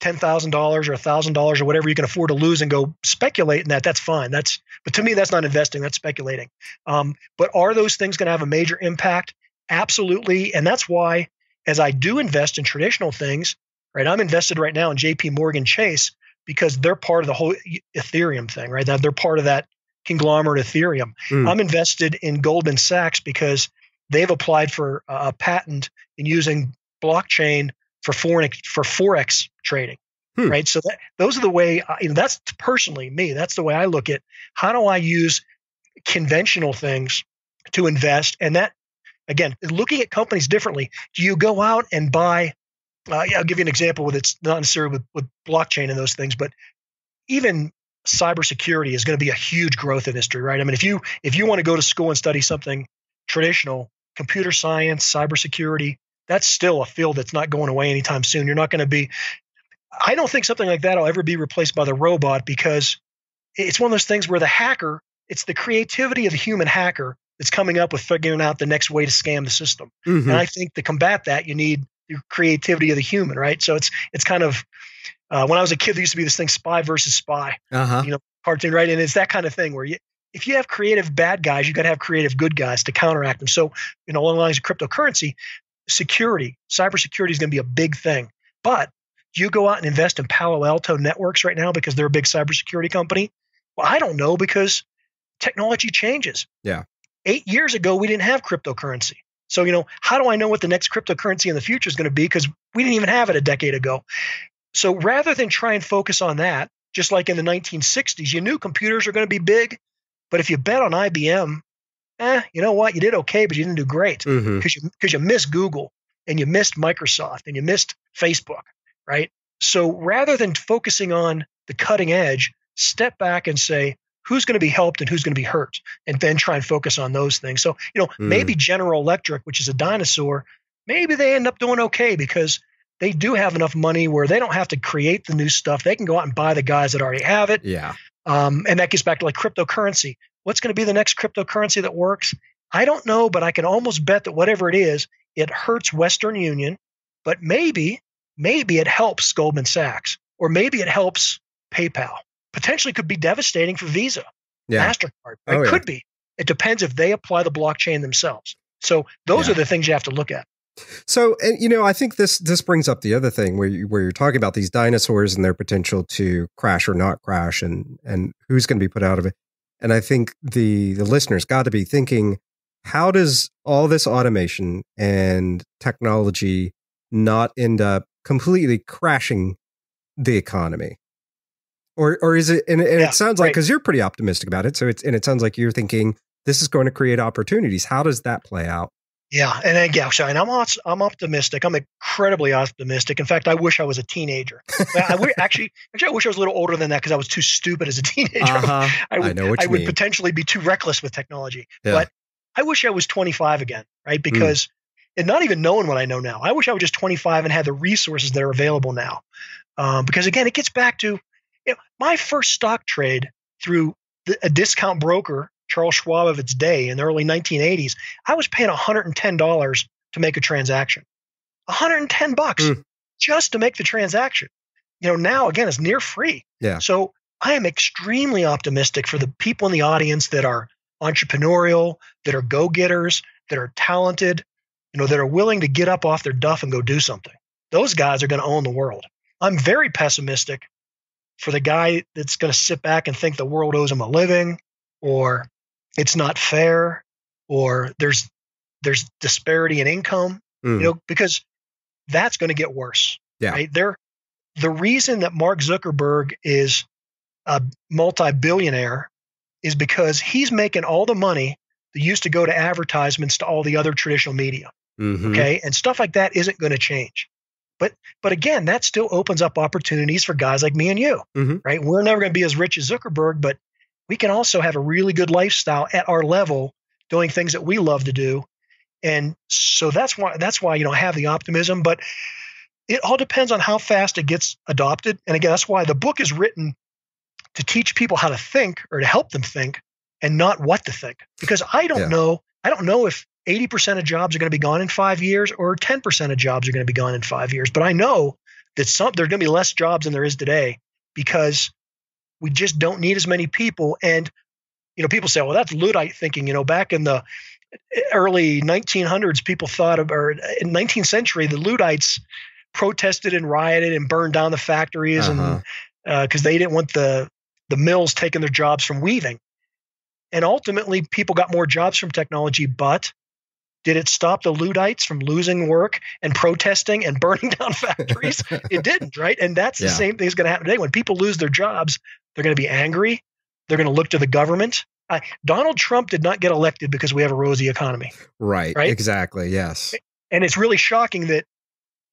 $10,000 or $1,000 or whatever you can afford to lose and go speculate in that, that's fine. But to me, that's not investing. That's speculating. But are those things going to have a major impact? Absolutely. And that's why, as I do invest in traditional things, right? I'm invested right now in JP Morgan Chase because they're part of the whole Ethereum thing, right? They're part of that conglomerate Ethereum. I'm invested in Goldman Sachs because they've applied for a patent in using blockchain for Forex trading, right? So those are the way, that's personally me. That's the way I look at how do I use conventional things to invest. And that, again, looking at companies differently. Do you go out and buy, I'll give you an example with it's not necessarily with blockchain and those things, but even cybersecurity is going to be a huge growth industry, right? I mean, if you want to go to school and study something traditional, computer science, cybersecurity, that's still a field that's not going away anytime soon. You're not going to be, I don't think something like that will ever be replaced by the robot, because it's one of those things where the hacker, it's the creativity of the human hacker that's coming up with figuring out the next way to scam the system. And I think to combat that, you need the creativity of the human, right? So it's kind of, when I was a kid, there used to be this thing, spy versus spy, cartoon, right? And it's that kind of thing where if you have creative bad guys, you got to have creative good guys to counteract them. So, along the lines of cryptocurrency, security, cybersecurity is going to be a big thing. But do you go out and invest in Palo Alto Networks right now because they're a big cybersecurity company? Well, I don't know, because technology changes. Yeah. 8 years ago, we didn't have cryptocurrency. So, how do I know what the next cryptocurrency in the future is going to be? Because we didn't even have it a decade ago. So rather than try and focus on that, just like in the 1960s, you knew computers are going to be big, but if you bet on IBM, you know what? You did okay, but you didn't do great because you missed Google and you missed Microsoft and you missed Facebook, right? So rather than focusing on the cutting edge, step back and say, who's going to be helped and who's going to be hurt, and then try and focus on those things. So, maybe General Electric, which is a dinosaur, maybe they end up doing okay because they do have enough money where they don't have to create the new stuff. They can go out and buy the guys that already have it. Yeah. And that gets back to like cryptocurrency. What's going to be the next cryptocurrency that works? I don't know, but I can almost bet that whatever it is, it hurts Western Union, but maybe it helps Goldman Sachs, or maybe it helps PayPal. Potentially could be devastating for Visa, MasterCard. Right? Could be. It depends if they apply the blockchain themselves. So those are the things you have to look at. So, and I think this brings up the other thing where you're talking about these dinosaurs and their potential to crash or not crash, and who's going to be put out of it. And I think the listeners got to be thinking, how does all this automation and technology not end up completely crashing the economy? Or is it, and it sounds like, because you're pretty optimistic about it. So it sounds like you're thinking this is going to create opportunities. How does that play out? Yeah. And I'm optimistic. I'm incredibly optimistic. In fact, I wish I was a teenager. I wish I was a little older than that because I was too stupid as a teenager. I know what you mean. would potentially be too reckless with technology. Yeah. But I wish I was 25 again, right? Because, and not even knowing what I know now, I wish I was just 25 and had the resources that are available now. Because again, it gets back to, my first stock trade through a discount broker, Charles Schwab of its day in the early 1980s, I was paying $110 to make a transaction. $110 just to make the transaction. Now again, it's near free. Yeah. So I am extremely optimistic for the people in the audience that are entrepreneurial, that are go-getters, that are talented, that are willing to get up off their duff and go do something. Those guys are going to own the world. I'm very pessimistic for the guy that's going to sit back and think the world owes him a living, or it's not fair, or there's disparity in income, because that's going to get worse. Yeah. Right? The reason that Mark Zuckerberg is a multi-billionaire is because he's making all the money that used to go to advertisements to all the other traditional media. Okay. And stuff like that isn't going to change. But again, that still opens up opportunities for guys like me and you, right? We're never going to be as rich as Zuckerberg, but we can also have a really good lifestyle at our level, doing things that we love to do. And so that's why, I have the optimism, but it all depends on how fast it gets adopted. And again, that's why the book is written to teach people how to think, or to help them think, and not what to think. Because I don't know if 80% of jobs are going to be gone in 5 years or 10% of jobs are going to be gone in 5 years. But I know that there are going to be less jobs than there is today, because we just don't need as many people. And, people say, well, that's Luddite thinking. Back in the early 1900s, people thought or in 19th century, the Luddites protested and rioted and burned down the factories and because they didn't want the mills taking their jobs from weaving. And ultimately, people got more jobs from technology, but did it stop the Luddites from losing work and protesting and burning down factories? It didn't, right? And that's the same thing is going to happen today. When people lose their jobs, they're going to be angry. They're going to look to the government. Donald Trump did not get elected because we have a rosy economy. Right? Exactly. Yes. And it's really shocking that,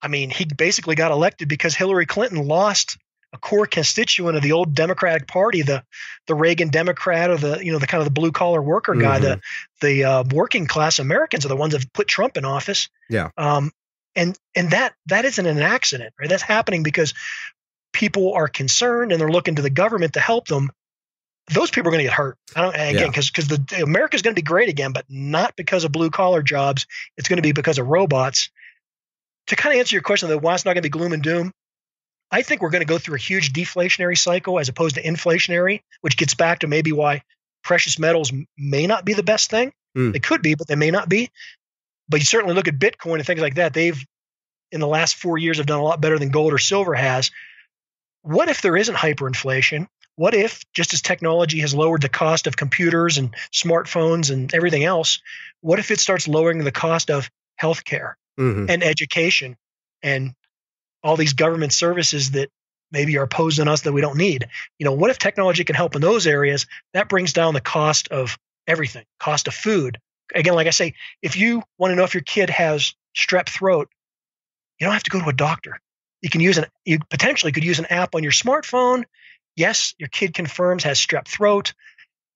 he basically got elected because Hillary Clinton lost a core constituent of the old Democratic Party, the Reagan Democrat, or the kind of the blue collar worker guy, the working class Americans are the ones that put Trump in office. Yeah. And that isn't an accident, right? That's happening because people are concerned and they're looking to the government to help them. Those people are going to get hurt. Because America is going to be great again, but not because of blue collar jobs. It's going to be because of robots. To kind of answer your question, why it's not going to be gloom and doom, I think we're going to go through a huge deflationary cycle as opposed to inflationary, which gets back to maybe why precious metals may not be the best thing. They could be, but they may not be. But you certainly look at Bitcoin and things like that. They've, in the last 4 years, have done a lot better than gold or silver has. What if there isn't hyperinflation? What if, just as technology has lowered the cost of computers and smartphones and everything else, what if it starts lowering the cost of healthcare and education and all these government services that maybe are posed on us that we don't need? What if technology can help in those areas? That brings down the cost of everything, cost of food. Again, like I say, if you want to know if your kid has strep throat, you don't have to go to a doctor. You potentially could use an app on your smartphone. Yes, your kid confirms has strep throat.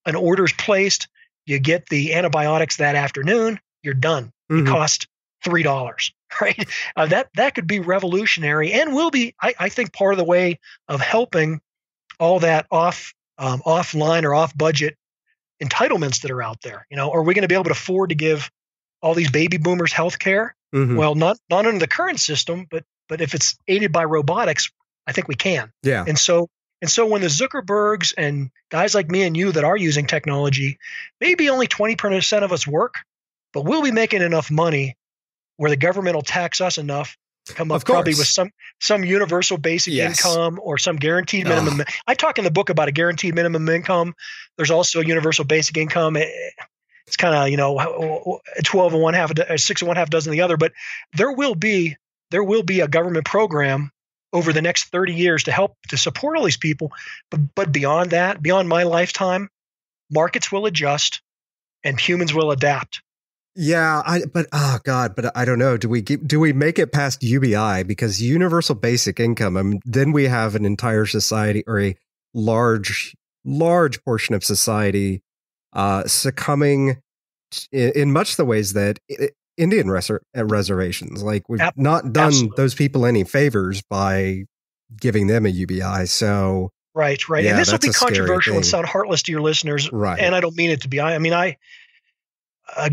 An order is placed. You get the antibiotics that afternoon. You're done. It costs $3, right? That could be revolutionary and will be, I think, part of the way of helping all that offline or off budget entitlements that are out there. Are we going to be able to afford to give all these baby boomers health care? Well, not under the current system, but if it's aided by robotics, I think we can. Yeah. And so when the Zuckerbergs and guys like me and you that are using technology, maybe only 20% of us work, but we'll be making enough money where the government will tax us enough come up Of course. probably with some universal basic income or some guaranteed minimum. I talk in the book about a guaranteed minimum income. There's also a universal basic income. It's kind of 12 and one half, 6 and one half dozen the other. But there will be a government program over the next 30 years to help to support all these people. But beyond that, beyond my lifetime, markets will adjust and humans will adapt. Yeah, but I don't know. Do we make it past UBI? Because universal basic income, then we have an entire society, or a large portion of society succumbing in much the ways that Indian reservations, like we've not done those people any favors by giving them a UBI. So right. Yeah, and this will be controversial and sound heartless to your listeners. Right. And I don't mean it to be. I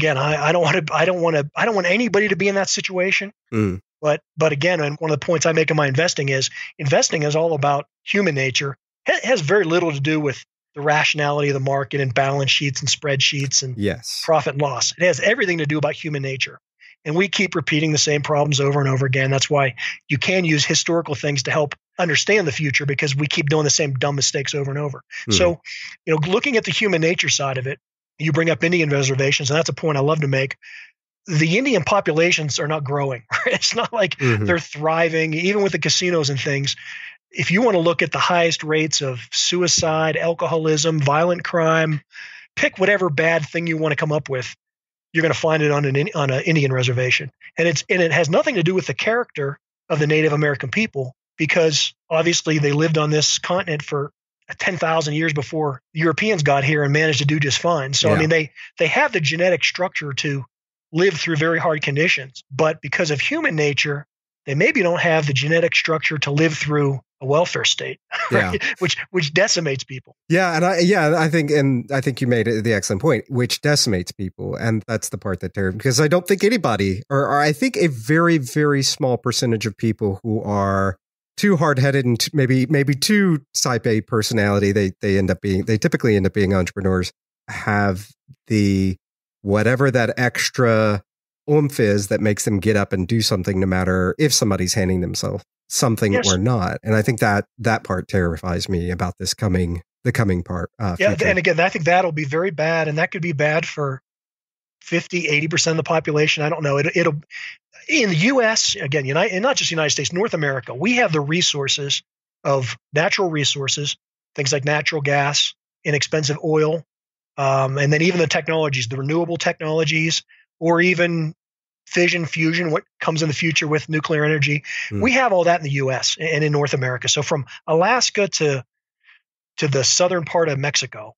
don't want anybody to be in that situation. But again, and one of the points I make in my investing is all about human nature. It has very little to do with the rationality of the market and balance sheets and spreadsheets and profit and loss. It has everything to do about human nature. And we keep repeating the same problems over and over again. That's why you can use historical things to help understand the future, because we keep doing the same dumb mistakes over and over. So, looking at the human nature side of it, you bring up Indian reservations, and that's a point I love to make. The Indian populations are not growing. It's not like they're thriving, even with the casinos and things. If you want to look at the highest rates of suicide, alcoholism, violent crime, pick whatever bad thing you want to come up with, you're going to find it on an Indian reservation. And it has nothing to do with the character of the Native American people, because obviously they lived on this continent for 10,000 years before Europeans got here and managed to do just fine. So, they have the genetic structure to live through very hard conditions, but because of human nature, they maybe don't have the genetic structure to live through a welfare state, right? Which decimates people. Yeah, and I think you made the excellent point, which decimates people, and that's the part that terrifies, because I don't think anybody, or I think a very, very small percentage of people who are too hard-headed and maybe too type A personality, they typically end up being entrepreneurs, have the whatever that extra oomph is that makes them get up and do something, no matter if somebody's handing themselves something or not. And I think that part terrifies me about the coming part. Future. And again, I think that'll be very bad, and that could be bad for 50, 80% of the population. I don't know. It'll in the U.S., again, and not just the United States, North America, we have the resources of natural resources, things like natural gas, inexpensive oil, and then even the technologies, the renewable technologies, or even fission, fusion, what comes in the future with nuclear energy. We have all that in the U.S. and in North America. So from Alaska to the southern part of Mexico,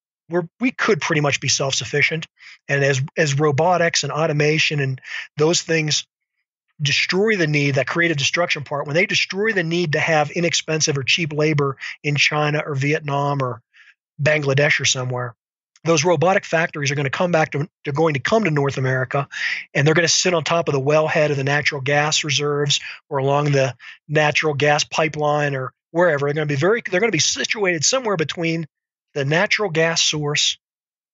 we could pretty much be self-sufficient. And as robotics and automation and those things destroy the need, that creative destruction part, when they destroy the need to have inexpensive or cheap labor in China or Vietnam or Bangladesh or somewhere, those robotic factories are going to come to North America, and they're going to sit on top of the wellhead of the natural gas reserves or along the natural gas pipeline or wherever. They're going to be situated somewhere between the natural gas source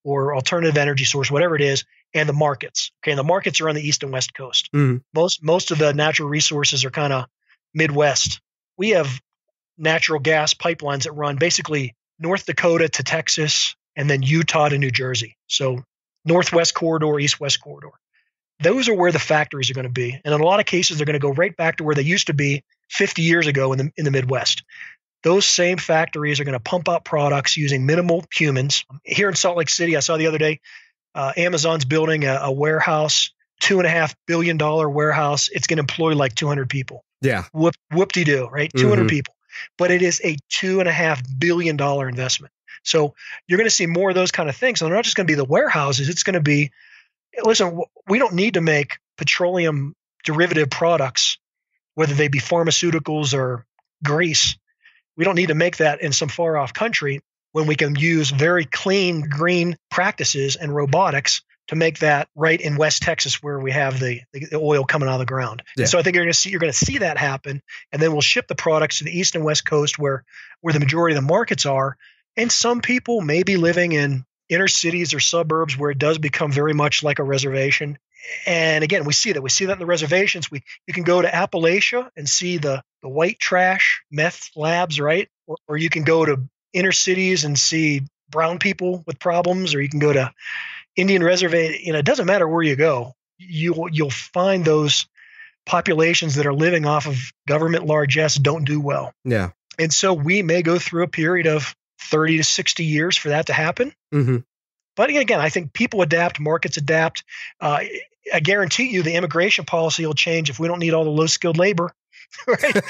or alternative energy source, whatever it is, and the markets. Okay, and the markets are on the east and west coast. Most of the natural resources are kind of Midwest. We have natural gas pipelines that run basically North Dakota to Texas, and then Utah to New Jersey. So northwest corridor, east-west corridor. Those are where the factories are going to be. And in a lot of cases, they're going to go right back to where they used to be 50 years ago in the Midwest. Those same factories are going to pump out products using minimal humans. Here in Salt Lake City, I saw the other day, Amazon's building a warehouse, $2.5 billion warehouse. It's going to employ like 200 people. Yeah. Whoop-de-doo, right? 200 people. But it is a $2.5 billion investment. So you're going to see more of those kind of things. So they're not just going to be the warehouses. It's going to be, listen, we don't need to make petroleum derivative products, whether they be pharmaceuticals or grease. We don't need to make that in some far off country when we can use very clean green practices and robotics to make that right in West Texas, where we have the oil coming out of the ground. Yeah. And so I think you're going to see that happen, and then we'll ship the products to the East and West Coast where the majority of the markets are. And some people may be living in inner cities or suburbs where it does become very much like a reservation. And again, we see that. We see that in the reservations. You can go to Appalachia and see the white trash meth labs, right? Or you can go to inner cities and see brown people with problems, or you can go to Indian reservation. It doesn't matter where you go. You'll find those populations that are living off of government largesse don't do well. Yeah. And so we may go through a period of 30 to 60 years for that to happen. Mm-hmm. But again, I think people adapt, markets adapt. I guarantee you the immigration policy will change if we don't need all the low-skilled labor. Right?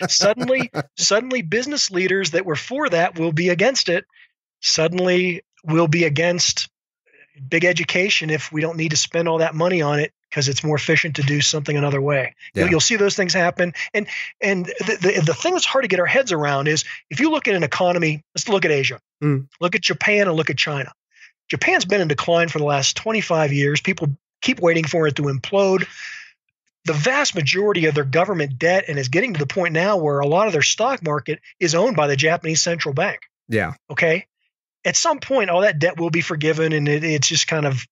Suddenly, business leaders that were for that will be against it. Suddenly, will be against big education if we don't need to spend all that money on it because it's more efficient to do something another way. Yeah. You'll see those things happen. And the thing that's hard to get our heads around is if you look at an economy, let's look at Asia, look at Japan and look at China. Japan's been in decline for the last 25 years. People keep waiting for it to implode. The vast majority of their government debt and is getting to the point now where a lot of their stock market is owned by the Japanese central bank. Yeah. Okay. At some point, all that debt will be forgiven, and it's just kind of,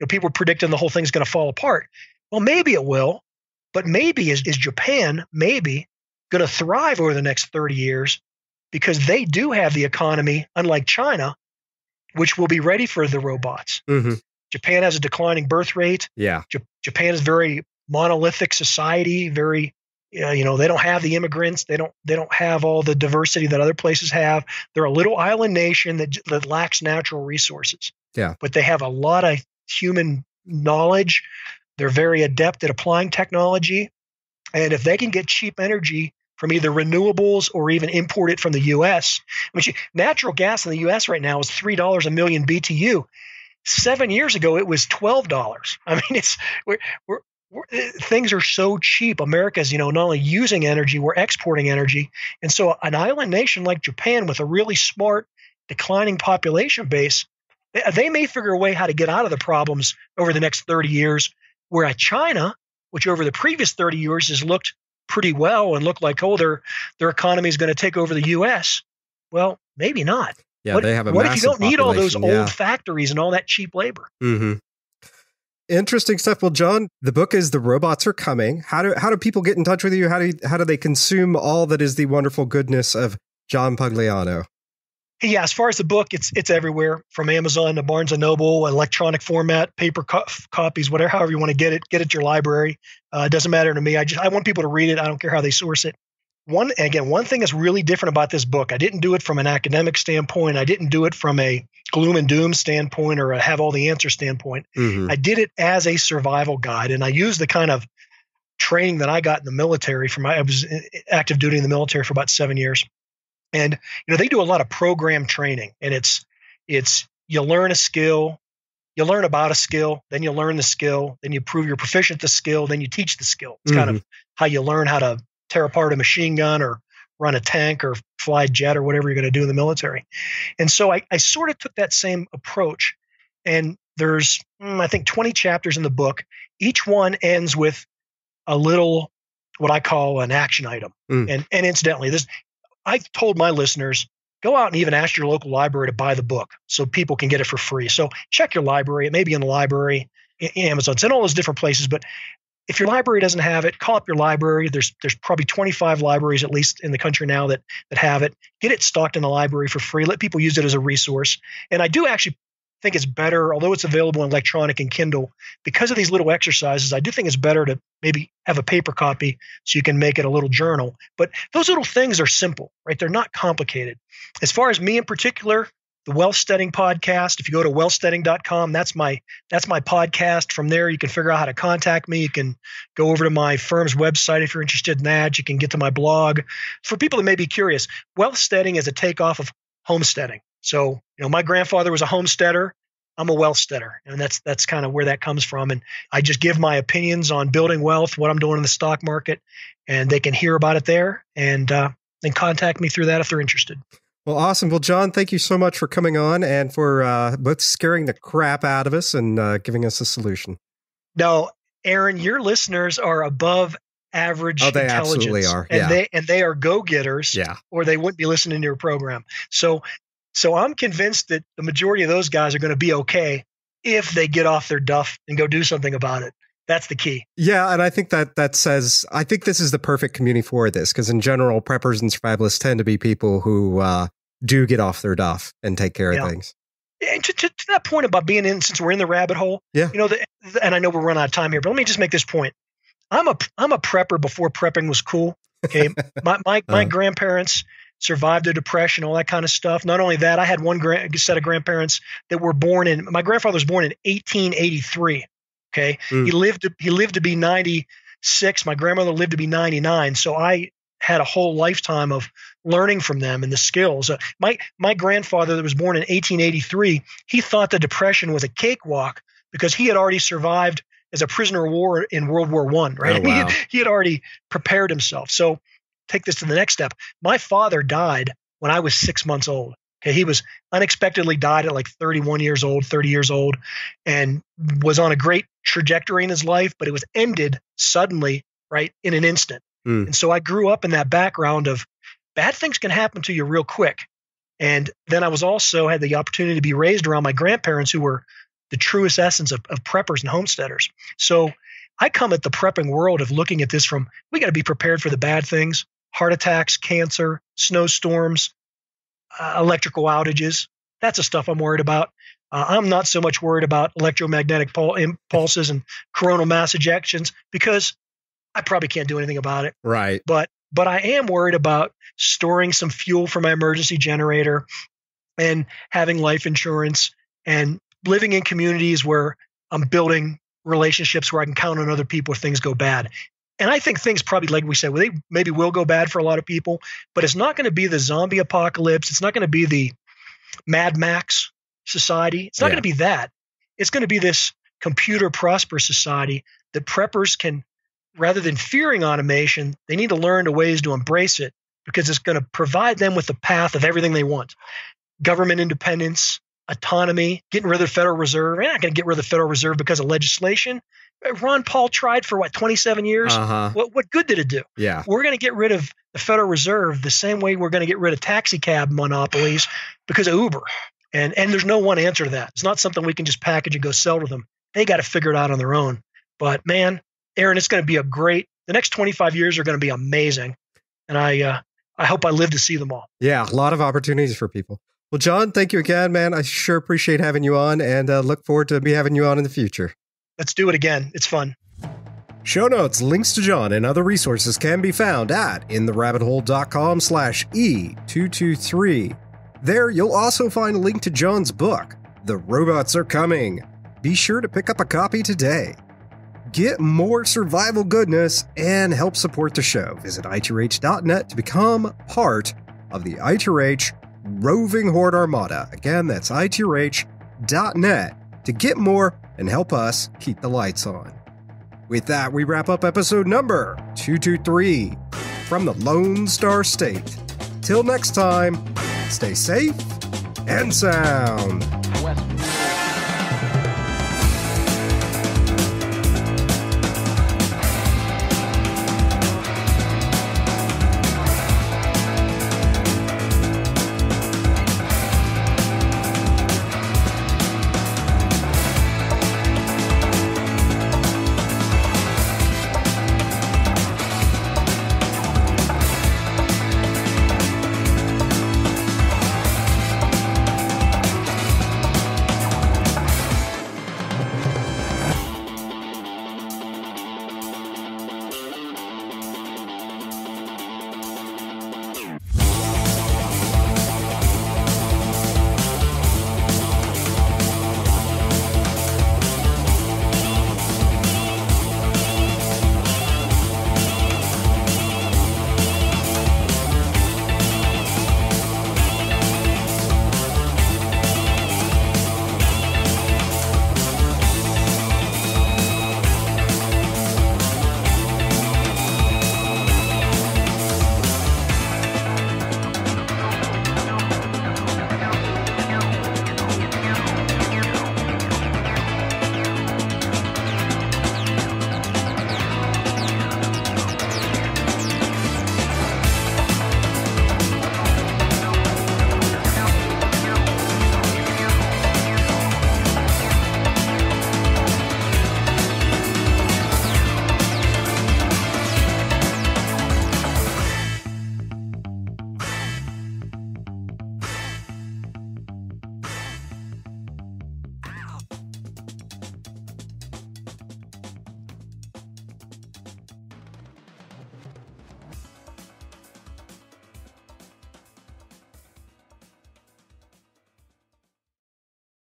people are predicting the whole thing's going to fall apart. Well, maybe it will, but maybe is Japan maybe going to thrive over the next 30 years because they do have the economy, unlike China, which will be ready for the robots. Mm-hmm. Japan has a declining birth rate. Yeah. Japan is very monolithic society, very, they don't have the immigrants. They don't have all the diversity that other places have. They're a little island nation that lacks natural resources. Yeah. But they have a lot of human knowledge. They're very adept at applying technology. And if they can get cheap energy from either renewables or even import it from the U.S., which natural gas in the U.S. right now is $3 a million BTU. 7 years ago, it was $12. I mean, things are so cheap. America's, not only using energy, we're exporting energy. And so an island nation like Japan with a really smart declining population base, they may figure a way how to get out of the problems over the next 30 years, where at China, which over the previous 30 years has looked pretty well and looked like, their economy is going to take over the U.S. Well, maybe not. Yeah, they have a what if you don't need all those population? old factories and all that cheap labor? Mm-hmm. Interesting stuff. Well, John, the book is The Robots Are Coming. How do people get in touch with you? How do they consume all that is the wonderful goodness of John Pugliano? Yeah, as far as the book, it's everywhere from Amazon to Barnes & Noble, electronic format, paper copies, whatever, however you want to get it to your library. It doesn't matter to me. I want people to read it. I don't care how they source it. One thing that's really different about this book, I didn't do it from an academic standpoint. I didn't do it from a gloom and doom standpoint or a have all the answers standpoint. Mm-hmm. I did it as a survival guide, and I used the kind of training that I got in the military. I was active duty in the military for about 7 years. And they do a lot of program training, and it's you learn a skill, you learn about a skill, then you learn the skill, then you prove you're proficient at the skill, then you teach the skill. It's kind of how you learn how to tear apart a machine gun or run a tank or fly a jet or whatever you're going to do in the military. And so I sort of took that same approach, and there's I think 20 chapters in the book. Each one ends with a little what I call an action item. And incidentally, I've told my listeners, go out and even ask your local library to buy the book so people can get it for free. So check your library. It may be in the library, Amazon. It's in all those different places. But if your library doesn't have it, call up your library. There's probably 25 libraries at least in the country now that have it. Get it stocked in the library for free. Let people use it as a resource. And I do actually think it's better, although it's available in electronic and Kindle, because of these little exercises, I do think it's better to maybe have a paper copy so you can make it a little journal. But those little things are simple, right? They're not complicated. As far as me in particular, the Wealth Steading podcast, if you go to wealthsteading.com, that's my podcast. From there, you can figure out how to contact me. You can go over to my firm's website if you're interested in that. You can get to my blog. For people that may be curious, Wealth Steading is a takeoff of homesteading. So, my grandfather was a homesteader. I'm a wealthsteader, and that's kind of where that comes from. And I just give my opinions on building wealth, what I'm doing in the stock market, and they can hear about it there and contact me through that if they're interested. Well, awesome. Well, John, thank you so much for coming on and for both scaring the crap out of us and giving us a solution. No, Aaron, your listeners are above average they intelligence. Absolutely are. Yeah. And they are go-getters, or they wouldn't be listening to your program. So I'm convinced that the majority of those guys are going to be okay. if they get off their duff and go do something about it. That's the key. Yeah, and I think that says, I think this is the perfect community for this, because in general, preppers and survivalists tend to be people who do get off their duff and take care of things. And to that point about being in, since we're in the rabbit hole, yeah. And I know we're running out of time here, but let me just make this point. I'm a prepper before prepping was cool. Okay, my grandparents survived the Depression, all that kind of stuff. Not only that, I had one set of grandparents that were born in. My grandfather was born in 1883. Okay, he lived to be 96. My grandmother lived to be 99. So I had a whole lifetime of learning from them and the skills. My grandfather that was born in 1883, he thought the Depression was a cakewalk because he had already survived as a prisoner of war in World War I, right? Oh, wow. He had already prepared himself. So take this to the next step. My father died when I was 6 months old. Okay, he was unexpectedly died at like 31 years old, 30 years old, and was on a great trajectory in his life, but it was ended suddenly, right, in an instant. And so I grew up in that background of bad things can happen to you real quick. And then I was also had the opportunity to be raised around my grandparents who were the truest essence of preppers and homesteaders. So I come at the prepping world of looking at this from, we got to be prepared for the bad things, heart attacks, cancer, snowstorms, electrical outages. That's the stuff I'm worried about. I'm not so much worried about electromagnetic impulses and coronal mass ejections because I probably can't do anything about it. Right. But I am worried about storing some fuel for my emergency generator and having life insurance and living in communities where I'm building relationships where I can count on other people if things go bad. And I think things probably, like we said, they maybe will go bad for a lot of people, but it's not going to be the zombie apocalypse. It's not going to be the Mad Max society. It's not going to be that. It's going to be this computer prosperous society that preppers can, rather than fearing automation, they need to learn the ways to embrace it because it's going to provide them with the path of everything they want. Government independence, autonomy, getting rid of the Federal Reserve. They're not going to get rid of the Federal Reserve because of legislation. Ron Paul tried for 27 years? What good did it do? Yeah. We're going to get rid of the Federal Reserve the same way we're going to get rid of taxi cab monopolies because of Uber. And there's no one answer to that. It's not something we can just package and go sell to them. They got to figure it out on their own. But man, Aaron, it's going to be the next 25 years are going to be amazing. And I hope I live to see them all. Yeah, a lot of opportunities for people. Well, John, thank you again, man. I sure appreciate having you on and look forward to me having you on in the future. Let's do it again. It's fun. Show notes, links to John, and other resources can be found at intherabbithole.com/E223. There, you'll also find a link to John's book, The Robots Are Coming. Be sure to pick up a copy today. Get more survival goodness and help support the show. Visit I2H.net to become part of the I2H Roving Horde Armada. Again, that's I2H.net to get more and help us keep the lights on. With that, we wrap up episode number 223 from the Lone Star State. Till next time, stay safe and sound. West.